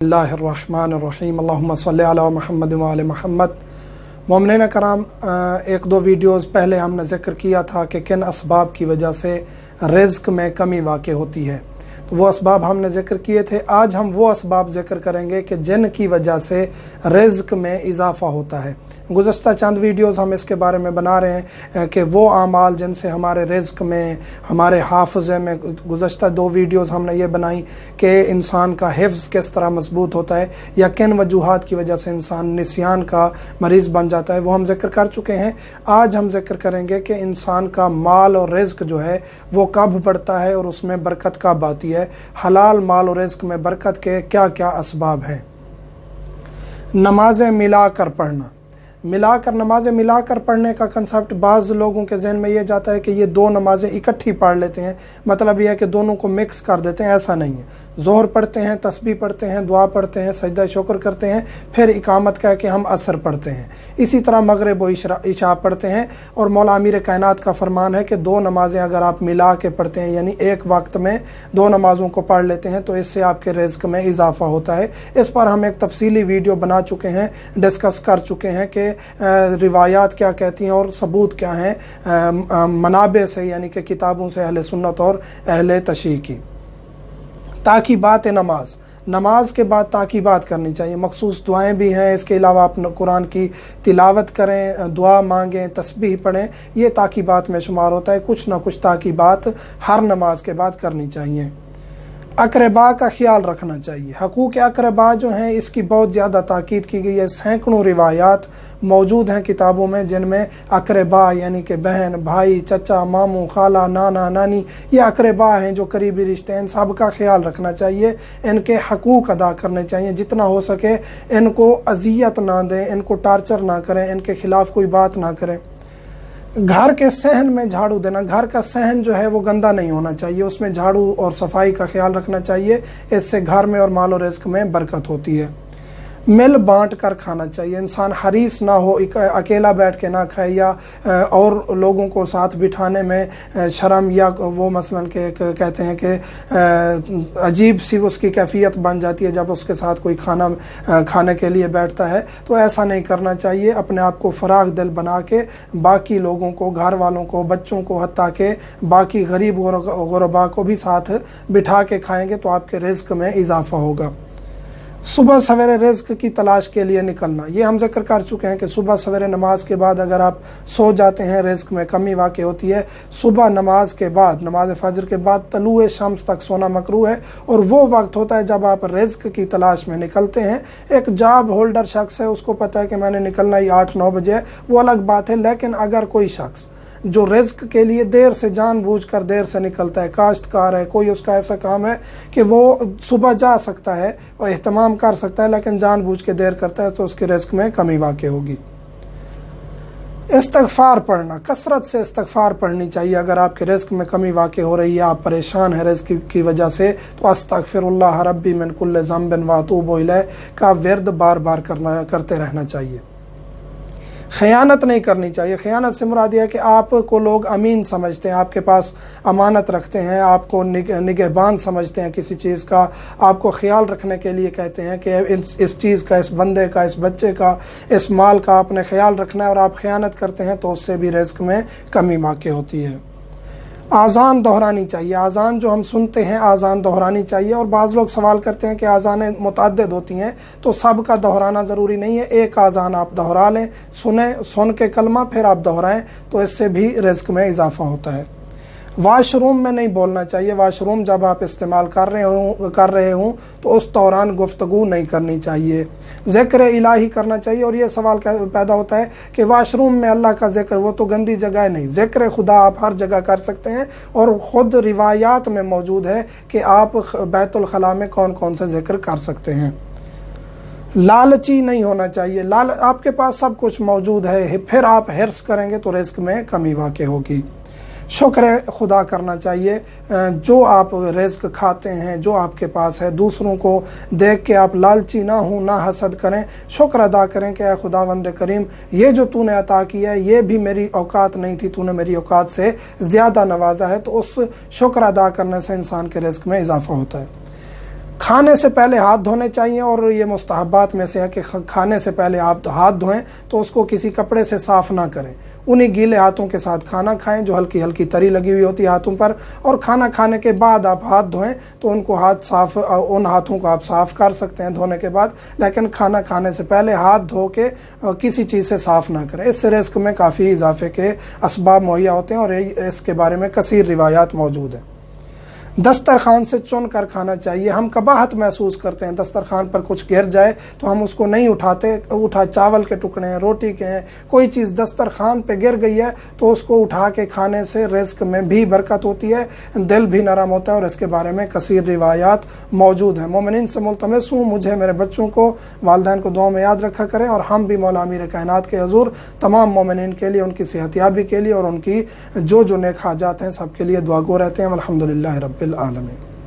बिस्मिल्लाहिर्रहमानिर्रहीम अल्लाहुम्मा सल्लि अला मुहम्मद व आले मुहम्मद। मोमिनीन कराम, एक दो वीडियोस पहले हमने ज़िक्र किया था कि किन असबाब की वजह से रिज़्क़ में कमी वाक़ई होती है, तो वो असबाब हमने ज़िक्र किए थे। आज हम वो असबाब ज़िक्र करेंगे कि जिन की वजह से रिज़्क़ में इजाफ़ा होता है। गुज़श्ता चंद वीडियोस हम इसके बारे में बना रहे हैं कि वो अमाल जिनसे हमारे रिज़्क़ में, हमारे हाफ़ज़े में, गुज़श्ता दो वीडियोस हमने ये बनाई कि इंसान का हिफ्ज़ किस तरह मजबूत होता है या किन वजूहात की वजह से इंसान निस्यान का मरीज़ बन जाता है, वो हम ज़िक्र कर चुके हैं। आज हम ज़िक्र करेंगे कि इंसान का माल और रिज़्क़ जो है वो कब बढ़ता है और उसमें बरकत कब आती है। हलाल माल और रिज़्क़ में बरकत के क्या क्या असबाब हैं। नमाज़ें मिलाकर पढ़ना, नमाज़ें मिलाकर पढ़ने का कंसेप्ट बाज़ लोगों के जहन में ये जाता है कि ये दो नमाज़ें इकट्ठी पढ़ लेते हैं, मतलब ये है कि दोनों को मिक्स कर देते हैं। ऐसा नहीं है। ज़ोहर पढ़ते हैं, तस्बीह पढ़ते हैं, दुआ पढ़ते हैं, सजदा शुक्र करते हैं, फिर इकामत कह के हम असर पढ़ते हैं। इसी तरह मगरिब व इशा पढ़ते हैं। और मौला अमीर कायनात का फरमान है कि दो नमाज़ें अगर आप मिला के पढ़ते हैं, यानी एक वक्त में दो नमाज़ों को पढ़ लेते हैं, तो इससे आपके रिज़्क़ में इजाफ़ा होता है। इस पर हम एक तफसीली वीडियो बना चुके हैं, डिस्कस कर चुके हैं कि रिवायात क्या कहती हैं और सबूत क्या हैं मनाबे से, यानी कि किताबों से, अहले सुन्नत और अहले तशरीह की। ताक़ीबात नमाज के बाद ताक़ीबात करनी चाहिए। मखसूस दुआएं भी हैं। इसके अलावा आप कुरान की तिलावत करें, दुआ मांगें, तस्बीह पढ़ें, ये ताक़ीबात में शुमार होता है। कुछ ना कुछ ताक़ीबात हर नमाज के बाद करनी चाहिए। अक़रबा का ख्याल रखना चाहिए। हकूक़ अक़रबा जो हैं, इसकी बहुत ज़्यादा ताकीद की गई है। सैकड़ों रिवायात मौजूद हैं किताबों में जिनमें अक़रबा यानी कि बहन, भाई, चचा, मामू, खाला, नाना, नानी, ये अक़रबा हैं जो करीबी रिश्ते हैं। इन सब का ख्याल रखना चाहिए, इनके हकूक़ अदा करने चाहिए। जितना हो सके इनको अजियत ना दें, इनको टार्चर ना करें, इनके ख़िलाफ़ कोई बात ना करें। घर के सहन में झाड़ू देना, घर का सहन जो है वो गंदा नहीं होना चाहिए, उसमें झाड़ू और सफाई का ख्याल रखना चाहिए। इससे घर में और माल और रिज़्क़ में बरकत होती है। मिल बांट कर खाना चाहिए। इंसान हरीस ना हो, अकेला बैठ के ना खाए या और लोगों को साथ बिठाने में शर्म या वो मसलन के कहते हैं कि अजीब सी उसकी कैफियत बन जाती है जब उसके साथ कोई खाना खाने के लिए बैठता है, तो ऐसा नहीं करना चाहिए। अपने आप को फराग दिल बना के बाकी लोगों को, घर वालों को, बच्चों को, हत्ता के बाकी गरीब गुरबा को भी साथ बिठा के खाएंगे तो आपके रिज़्क़ में इजाफ़ा होगा। सुबह सवेरे रिज़्क़ की तलाश के लिए निकलना, ये हम ज़िक्र कर चुके हैं कि सुबह सवेरे नमाज के बाद अगर आप सो जाते हैं रिज़्क़ में कमी वाक़ई होती है। सुबह नमाज के बाद, नमाज फ़जर के बाद तलुए शम्स तक सोना मकरूह है और वो वक्त होता है जब आप रिज़्क़ की तलाश में निकलते हैं। एक जॉब होल्डर शख्स है, उसको पता है कि मैंने निकलना ही 8-9 बजे है, वो अलग बात है। लेकिन अगर कोई शख्स जो रिज़्क़ के लिए देर से जानबूझकर देर से निकलता है, काश्तकार है, कोई उसका ऐसा काम है कि वो सुबह जा सकता है और एहतमाम कर सकता है लेकिन जानबूझ के देर करता है, तो उसके रिज़्क़ में कमी वाक़ई होगी। इस्तग़फ़ार पढ़ना, कसरत से इस्तग़फ़ार पढ़नी चाहिए। अगर आपके रिज़्क़ में कमी वाक़ई हो रही है, आप परेशान हैं रिज़्क़ की वजह से, तो अस्तग़फ़िरुल्लाह रब्बी मिन कुल्लि ज़ंबिन व अतूबु इलैह का विर्द बार बार करते रहना चाहिए। ख़यानत नहीं करनी चाहिए। ख़यानत से मुराद है कि आपको लोग अमीन समझते हैं, आपके पास अमानत रखते हैं, आपको निगहबान समझते हैं किसी चीज़ का, आपको ख्याल रखने के लिए कहते हैं कि इस चीज़ का, इस बंदे का, इस बच्चे का, इस माल का आपने ख्याल रखना है और आप ख़यानत करते हैं, तो उससे भी रिज़्क़ में कमी वाक़ई होती है। आज़ान दोहरानी चाहिए। आज़ान जो हम सुनते हैं, आज़ान दोहरानी चाहिए। और बाज़ लोग सवाल करते हैं कि आज़ानें मुतअद्दिद होती हैं, तो सब का दोहराना ज़रूरी नहीं है। एक आज़ान आप दोहरा लें, सुन के कलमा फिर आप दोहराएं, तो इससे भी रिज़्क़ में इजाफ़ा होता है। वाशरूम में नहीं बोलना चाहिए। वाशरूम जब आप इस्तेमाल कर रहे हों तो उस दौरान गुफ्तगू नहीं करनी चाहिए। ज़िक्र इलाही करना चाहिए। और ये सवाल पैदा होता है कि वाशरूम में अल्लाह का ज़िक्र, वो तो गंदी जगह है। नहीं, ज़िक्र खुदा आप हर जगह कर सकते हैं और ख़ुद रिवायात में मौजूद है कि आप बैतुल खला में कौन कौन सा ज़िक्र कर सकते हैं। लालची नहीं होना चाहिए। आपके पास सब कुछ मौजूद है, फिर आप हिर्स करेंगे तो रिज़्क़ में कमी वाक़ई होगी। शुक्र खुदा करना चाहिए। जो आप रिज़्क़ खाते हैं, जो आपके पास है, दूसरों को देख के आप लालची ना हो, ना हसद करें, शुक्र अदा करें कि ऐ खुदावंद करीम, ये जो तूने अता किया है ये भी मेरी औकात नहीं थी, तूने मेरी औकात से ज़्यादा नवाजा है। तो उस शुक्र अदा करने से इंसान के रिज़्क़ में इजाफ़ा होता है। کھانے سے پہلے ہاتھ دھونے چاہیے، اور یہ مستحبات میں سے ہے کہ کھانے سے پہلے آپ ہاتھ دھوئیں تو اس کو کسی کپڑے سے صاف نہ کریں، انہی گیلے ہاتھوں کے ساتھ کھانا کھائیں جو ہلکی ہلکی تری لگی ہوئی ہوتی ہے ہاتھوں پر، اور کھانا کھانے کے بعد آپ ہاتھ دھوئیں تو ان ہاتھوں کو آپ صاف کر سکتے ہیں دھونے کے بعد، لیکن کھانا کھانے سے پہلے ہاتھ دھو کے کسی چیز سے صاف نہ کریں۔ اس سے رزق میں کافی اضافے کے اسباب مہیا ہوتے ہیں، اور اس کے بارے میں کثیر روایات موجود ہیں۔ دسترخوان سے چن کر کھانا چاہیے۔ ہم کباہت محسوس کرتے ہیں، دسترخوان پر کچھ گر جائے تو ہم اس کو نہیں اٹھاتے، چاول کے ٹکڑے ہیں، روٹی کے ہیں، کوئی چیز دسترخوان پہ گر گئی ہے تو اس کو اٹھا کے کھانے سے رزق میں بھی برکت ہوتی ہے، دل بھی نرم ہوتا ہے، اور اس کے بارے میں کثیر روایات موجود ہیں۔ مومنین سے ملتمس ہوں مجھے، میرے بچوں کو، والدین کو دعاؤں میں یاد رکھا کریں، اور ہم بھی مولا امیر کائنات کے حضور تمام مومنین کے لیے، ان کی صحت یابی کے لیے، اور ان کی جو نیک حاجات ہیں سب کے لیے دعا گو رہتے ہیں۔ الحمدللہ رب العالمین۔